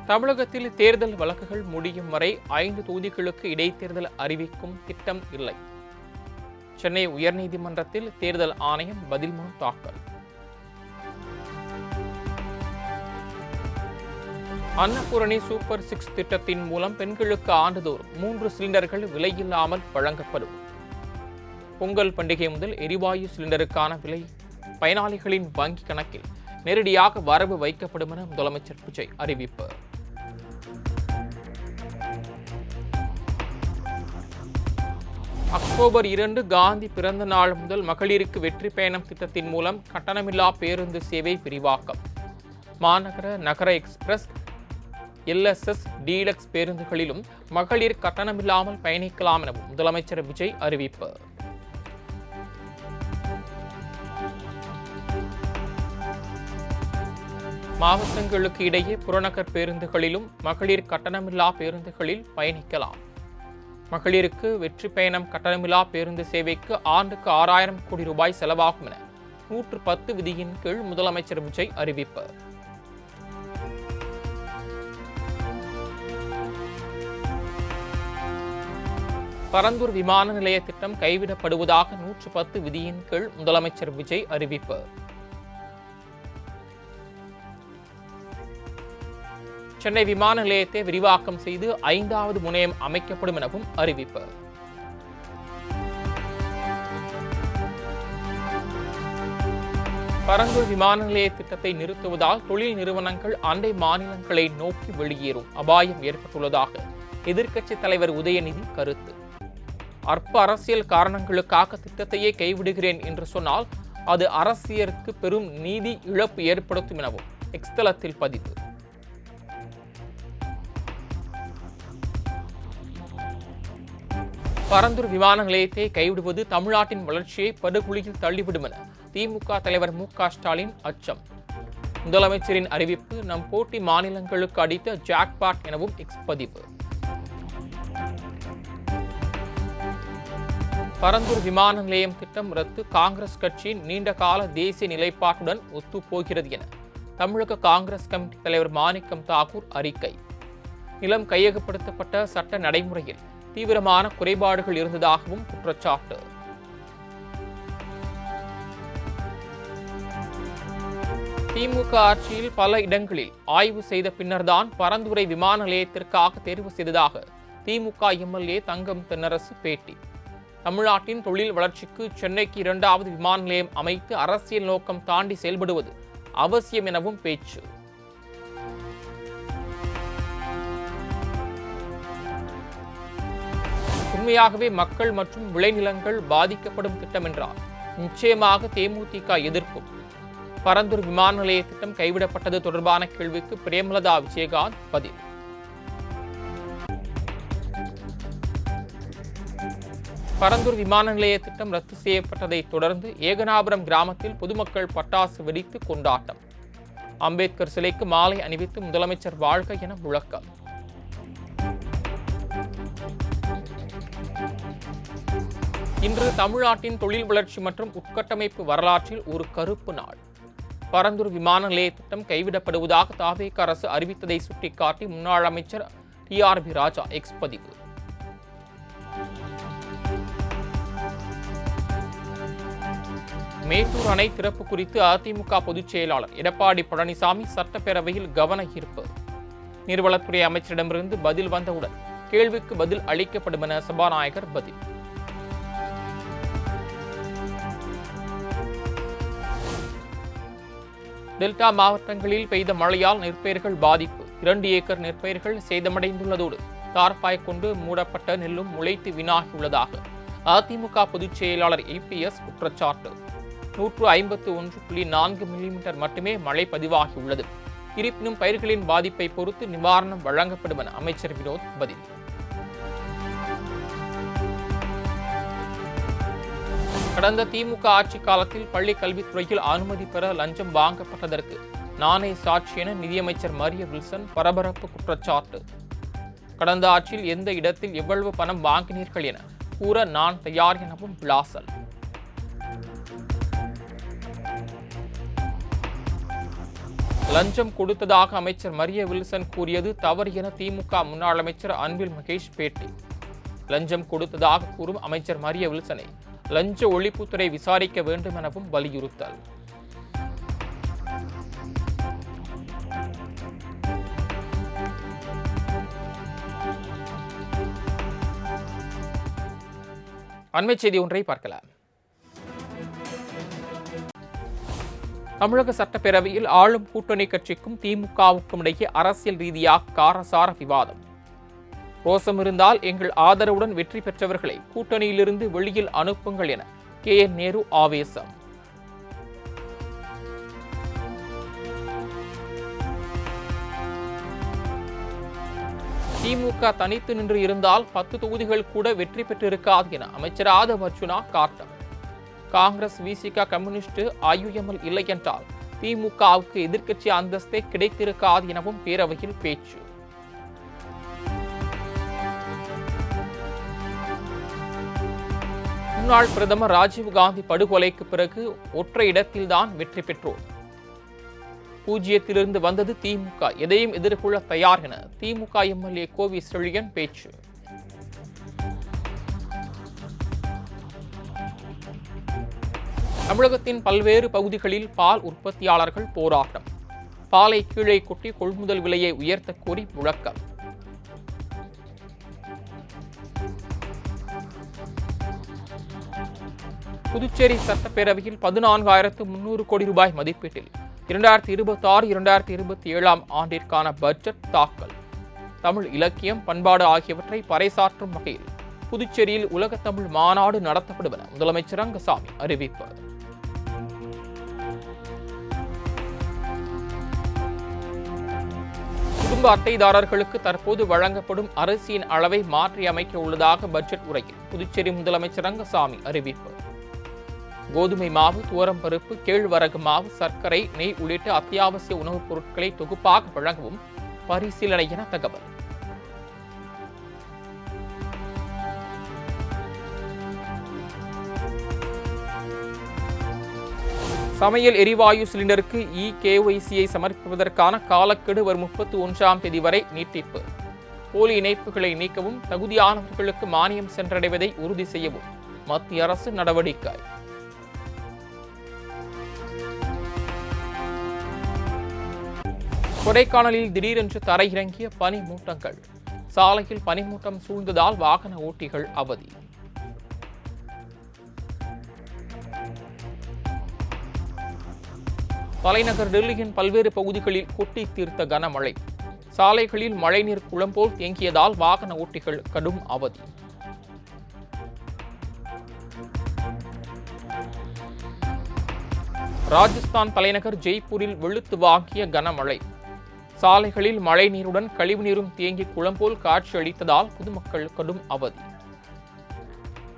தமிழகத்தில் தேர்தல் வழக்குகள் முடியும் வரை 5 தொகுதிகளுக்கு இடைத்தேர்தல் அறிவிக்கும் திட்டம் இல்லை. சென்னை உயர்நீதிமன்றத்தில் தேர்தல் ஆணையம் பதில் மனு தாக்கல். அன்னபூரணி சூப்பர் 6 திட்டத்தின் மூலம் பெண்களுக்கு ஆண்டுதோறும் 3 சிலிண்டர்கள் விலையில்லாமல் வழங்கப்படும். பொங்கல் பண்டிகை முதல் எரிவாயு சிலிண்டருக்கான விலை பயனாளிகளின் வங்கி கணக்கில் நேரடியாக வரவு வைக்கப்படும் என முதலமைச்சர் விஜய் அறிவிப்பு. அக்டோபர் 2 காந்தி பிறந்த நாள் முதல் மகளிருக்கு வெற்றி பயணம் திட்டத்தின் மூலம் கட்டணமில்லா பேருந்து சேவை விரிவாக்கம். மாநகர, நகர எக்ஸ்பிரஸ், LSS, டீலக்ஸ் பேருந்துகளிலும் மகளிர் கட்டணமில்லாமல் பயணிக்கலாம் எனவும் முதலமைச்சர் விஜய் அறிவிப்பு. மாவட்டங்களுக்கு இடையே புறநகர் பேருந்துகளிலும் மகளிர் கட்டணமில்லா பேருந்துகளில் பயணிக்கலாம். மகளிருக்கு வெற்றி பயணம் கட்டணமில்லா பேருந்து சேவைக்கு ஆண்டுக்கு 6000 கோடி ரூபாய் செலவாகும் என 110 விதியின் கீழ் முதலமைச்சர் விஜய் அறிவிப்பு. பரந்தூர் விமான நிலைய திட்டம் கைவிடப்படுவதாக 110 விதியின் கீழ் முதலமைச்சர் விஜய் அறிவிப்பு. சென்னை விமான நிலையத்தை விரிவாக்கம் செய்து 5வது முனையம் அமைக்கப்படும் எனவும் அறிவிப்பு. பரந்தூர் விமான நிலைய திட்டத்தை நிறுத்துவதால் தொழில் நிறுவனங்கள் அண்டை மாநிலங்களை நோக்கி வெளியேறும் அபாயம் ஏற்பட்டுள்ளதாக எதிர்க்கட்சித் தலைவர் உதயநிதி கருத்து. அற்ப அரசியல் காரணங்களுக்காக திட்டத்தையே கைவிடுகிறேன் என்று சொன்னால் அது அரசியலுக்கு பெரும் நீதி இழப்பு ஏற்படுத்தும் எனவும் எக்ஸ் தளத்தில் பதிவு. பரந்தூர் விமான நிலையத்தை கைவிடுவது தமிழ்நாட்டின் வளர்ச்சியை படுகொலியில் தள்ளிவிடும் என திமுக தலைவர் மு.க. ஸ்டாலின் அச்சம். முதலமைச்சரின் அறிவிப்பு நம் போட்டி மாநிலங்களுக்கு அடித்த ஜாக்பாட் எனவும் எக்ஸ் பதிவு. பரந்தூர் விமான நிலையம் திட்டம் ரத்து காங்கிரஸ் கட்சியின் நீண்டகால தேசிய நிலைப்பாட்டுடன் ஒத்துப்போகிறது என தமிழக காங்கிரஸ் கமிட்டி தலைவர் மாணிக்கம் தாக்கூர் அறிக்கை. நிலம் கையகப்படுத்தப்பட்ட சட்ட நடைமுறையில் தீவிரமான குறைபாடுகள் இருந்ததாகவும் குற்றச்சாட்டு. திமுக ஆட்சியில் பல இடங்களில் ஆய்வு செய்த பின்னர்தான் பரந்தூரை விமான நிலையத்திற்காக தேர்வு செய்ததாக திமுக எம்எல்ஏ தங்கம் தென்னரசு பேட்டி. தமிழ்நாட்டின் தொழில் வளர்ச்சிக்கு சென்னைக்கு 2வது விமான நிலையம் அமைத்து அரசியல் நோக்கம் தாண்டி செயல்படுவது அவசியம் எனவும் பேச்சு. உண்மையாகவே மக்கள் மற்றும் விளைநிலங்கள் பாதிக்கப்படும் திட்டம் என்றால் நிச்சயமாக தேமுதிக எதிர்க்கும். பரந்தூர் விமான நிலைய திட்டம் கைவிடப்பட்டது தொடர்பான கேள்விக்கு பிரேமலதா விஜயகாந்த் பதில். பரந்தூர் விமான நிலைய திட்டம் ரத்து செய்யப்பட்டதை தொடர்ந்து ஏகனாபுரம் கிராமத்தில் பொதுமக்கள் பட்டாசு வெடித்து கொண்டாட்டம். அம்பேத்கர் சிலைக்கு மாலை அணிவித்து முதலமைச்சர் வாழ்க என முழக்கம். இன்று தமிழ்நாட்டின் தொழில் வளர்ச்சி மற்றும் உட்கட்டமைப்பு வரலாற்றில் ஒரு கருப்பு நாள். பரந்தூர் விமான நிலைய திட்டம் கைவிடப்படுவதாக தாவேக அரசு அறிவித்ததை சுட்டிக்காட்டி முன்னாள் அமைச்சர் TRB ராஜா எக்ஸ் பதிவு. மேட்டூர் அணை திறப்பு குறித்து அதிமுக பொதுச் செயலாளர் எடப்பாடி பழனிசாமி சட்டப்பேரவையில் கவன ஈர்ப்பு. நீர்வளத்துறை அமைச்சரிடமிருந்து பதில் வந்தவுடன் கேள்விக்கு பதில் அளிக்கப்படும் என சபாநாயகர் பதில். டெல்டா மாவட்டங்களில் பெய்த மழையால் நெற்பயிர்கள் பாதிப்பு. 2 ஏக்கர் நெற்பயிர்கள் சேதமடைந்துள்ளதோடு தார்பாய் கொண்டு மூடப்பட்ட நெல்லும் முளைத்து வீணாகியுள்ளதாக அதிமுக பொதுச் செயலாளர் EPS குற்றச்சாட்டு. 151.4 மில்லிமீட்டர் மட்டுமே மழை பதிவாகியுள்ளது. இருப்பினும் பயிர்களின் பாதிப்பை பொறுத்து நிவாரணம் வழங்கப்படும் என அமைச்சர் வினோத் பதில். கடந்த திமுக ஆட்சி காலத்தில் பள்ளி கல்வித்துறையில் அனுமதி பெற லஞ்சம் வாங்கப்பட்டதற்கு நானே சாட்சி என நிதியமைச்சர் மரிய வில்சன் பரபரப்பு குற்றச்சாட்டு. கடந்த ஆட்சியில் எந்த இடத்தில் எவ்வளவு பணம் வாங்கினீர்கள் என கூற நான் தயார் எனவும் விளாசல். லஞ்சம் கொடுத்ததாக அமைச்சர் மரிய வில்சன் கூறியது தவறு என திமுக முன்னாள் அமைச்சர் அன்பில் மகேஷ் பேட்டி. லஞ்சம் கொடுத்ததாக கூறும் அமைச்சர் மரிய வில்சனை லஞ்ச ஒழிப்புத்துறை விசாரிக்க வேண்டும் எனவும் வலியுறுத்தல். அண்மை செய்தி ஒன்றை பார்க்கலாம். தமிழக சட்டப்பேரவையில் ஆளும் கூட்டணி கட்சிக்கும் திமுகவுக்கும் இடையே அரசியல் ரீதியாக காரசார விவாதம். ரோசம் இருந்தால் எங்கள் ஆதரவுடன் வெற்றி பெற்றவர்களை கூட்டணியிலிருந்து வெளியில் அனுப்புங்கள் என KN நேரு ஆவேசம். திமுக தனித்து நின்று இருந்தால் 10 தொகுதிகள் கூட வெற்றி பெற்றிருக்காது என அமைச்சர் ஆதவ் அர்ஜுனா காட்டம். காங்கிரஸ், விசிக, கம்யூனிஸ்ட், IUML இல்லை என்றால் திமுகவுக்கு எதிர்க்கட்சி அந்தஸ்தே கிடைத்திருக்காது எனவும் பேரவையில் பேச்சு. முன்னாள் பிரதமர் ராஜீவ்காந்தி படுகொலைக்கு பிறகு ஒற்றை இடத்தில்தான் வெற்றி பெற்றோம். பூஜ்ஜியத்திலிருந்து வந்தது திமுக, எதையும் எதிர்கொள்ள தயார் என திமுக MLA கோவி செழியன் பேச்சு. தமிழகத்தின் பல்வேறு பகுதிகளில் பால் உற்பத்தியாளர்கள் போராட்டம். பாலை கீழே கொட்டி கொள்முதல் விலையை உயர்த்த கோரி முழக்கம். புதுச்சேரி சட்டப்பேரவையில் 14,300 கோடி ரூபாய் மதிப்பீட்டில் 2026-2027 ஆண்டிற்கான பட்ஜெட் தாக்கல். தமிழ் இலக்கியம், பண்பாடு ஆகியவற்றை பறைசாற்றும் வகையில் புதுச்சேரியில் உலக தமிழ் மாநாடு நடத்தப்படும் என முதலமைச்சர் ரங்கசாமி அறிவிப்பு. குடும்ப அட்டைதாரர்களுக்கு தற்போது வழங்கப்படும் அரிசியின் அளவை மாற்றி அமைக்க உள்ளதாக பட்ஜெட் உரையில் புதுச்சேரி முதலமைச்சர் ரங்கசாமி அறிவிப்பு. கோதுமை மாவு, துவரம் பருப்பு, கேழ்வரகு மாவு, சர்க்கரை, நெய் உள்ளிட்ட அத்தியாவசிய உணவுப் பொருட்களை தொகுப்பாக வழங்கவும் பரிசீலனை என தகவல். சமையல் எரிவாயு சிலிண்டருக்கு KYCயை சமர்ப்பிப்பதற்கான காலக்கெடு வரும் 31ஆம் தேதி வரை நீட்டிப்பு. போலி இணைப்புகளை நீக்கவும் தகுதியானவர்களுக்கு மானியம் சென்றடைவதை உறுதி செய்யவும் மத்திய அரசு நடவடிக்கை. கொடைக்கானலில் திடீரென்று தரையிறங்கிய பனிமூட்டங்கள். சாலையில் பனிமூட்டம் சூழ்ந்ததால் வாகன ஓட்டிகள் அவதி. தலைநகர் டெல்லியின் பல்வேறு பகுதிகளில் கொட்டி தீர்த்த கனமழை. சாலைகளில் மழைநீர் குளம் போல் தேங்கியதால் வாகன ஓட்டிகள் கடும் அவதி. ராஜஸ்தான் தலைநகர் ஜெய்ப்பூரில் வெளுத்து வாங்கிய கனமழை. சாலைகளில் மழை நீருடன் கழிவுநீரும் தேங்கி குளம் போல் காட்சியளித்ததால் பொதுமக்கள் கடும் அவதி.